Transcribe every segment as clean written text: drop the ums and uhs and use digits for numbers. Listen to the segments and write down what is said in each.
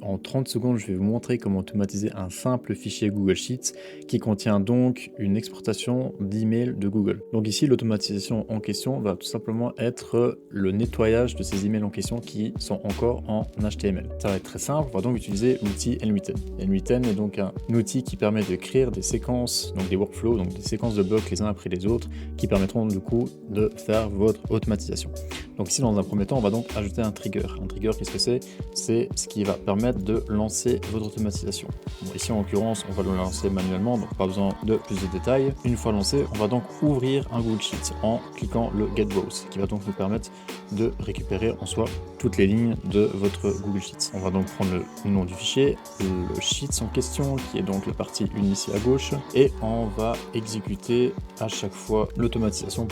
en 30 secondes, je vais vous montrer comment automatiser un simple fichier Google Sheets qui contient donc une exportation d'emails de Google. Donc ici, l'automatisation en question va tout simplement être le nettoyage de ces emails en question qui sont encore en HTML. Ça va être très simple, on va donc utiliser l'outil N8N. N8N est donc un outil qui permet de créer des séquences, donc des workflows, donc des séquences de blocs les uns après les autres, qui permettront du coup de faire votre automatisation. Donc ici, dans un premier temps, on va donc ajouter un trigger. Un trigger, qu'est-ce que c'est? C'est ce qui va permettre de lancer votre automatisation. Bon, ici, en l'occurrence, on va le lancer manuellement, donc pas besoin de plus de détails. Une fois lancé, on va donc ouvrir un Google Sheets en cliquant le Get Browse, qui va donc nous permettre de récupérer en soi toutes les lignes de votre Google Sheets. On va donc prendre le nom du fichier, le Sheets en question, qui est donc la partie une ici à gauche, et on va exécuter à chaque fois l'automatisation,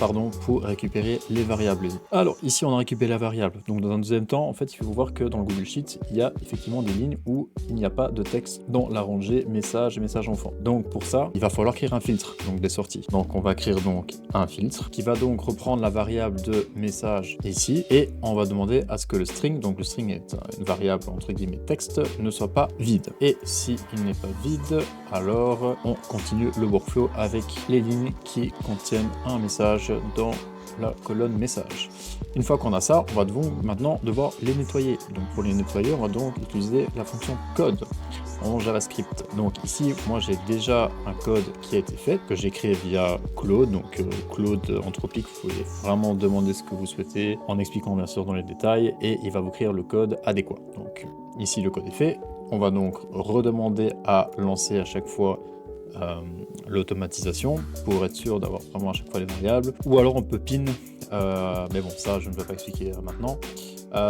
pour récupérer les variables. Alors ici, on a récupéré la variable. Donc dans un deuxième temps, en fait, il faut voir que dans le Google Sheets, il y a effectivement des lignes où il n'y a pas de texte dans la rangée message et message enfant. Donc pour ça, il va falloir créer un filtre, donc des sorties. Donc on va créer donc un filtre qui va donc reprendre la variable de message ici, et on va demander à ce que le string, donc le string est une variable entre guillemets texte, ne soit pas vide. Et si il n'est pas vide, alors on continue le workflow avec les lignes qui contiennent un message dans la colonne message. Une fois qu'on a ça, on va maintenant devoir les nettoyer. Donc pour les nettoyer, on va donc utiliser la fonction code en JavaScript. Donc ici, moi j'ai déjà un code qui a été fait, que j'ai créé via Claude. Donc Claude Anthropic, vous pouvez vraiment demander ce que vous souhaitez en expliquant bien sûr dans les détails, et il va vous créer le code adéquat. Donc ici le code est fait. On va donc redemander à lancer à chaque fois l'automatisation pour être sûr d'avoir vraiment à chaque fois les variables, ou alors on peut pin, mais bon, ça je ne vais pas expliquer maintenant.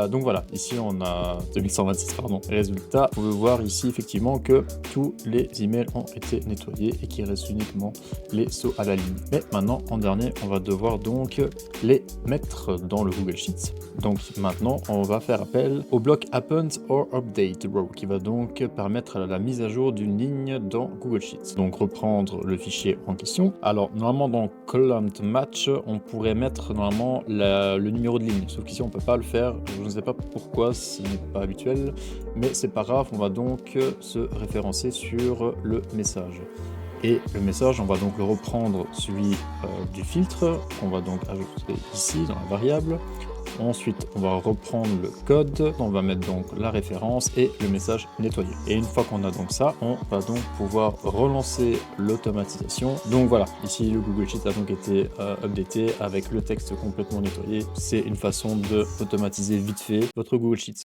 Donc voilà, ici on a 2126 résultat. Vous pouvez voir ici effectivement que tous les emails ont été nettoyés et qu'il reste uniquement les sauts à la ligne. Mais maintenant, en dernier, on va devoir donc les mettre dans le Google Sheets. Donc maintenant, on va faire appel au bloc Append or Update Row, qui va donc permettre la mise à jour d'une ligne dans Google Sheets. Donc reprendre le fichier en question. Alors normalement dans Column Match, on pourrait mettre normalement le numéro de ligne, sauf qu'ici on peut pas le faire. Je ne sais pas pourquoi, ce n'est pas habituel, mais c'est pas grave, on va donc se référencer sur le message. Et le message, on va donc le reprendre celui du filtre, qu'on va donc ajouter ici dans la variable. Ensuite, on va reprendre le code, on va mettre donc la référence et le message nettoyé. Et une fois qu'on a donc ça, on va donc pouvoir relancer l'automatisation. Donc voilà, ici le Google Sheets a donc été updaté avec le texte complètement nettoyé. C'est une façon de automatiser vite fait votre Google Sheets.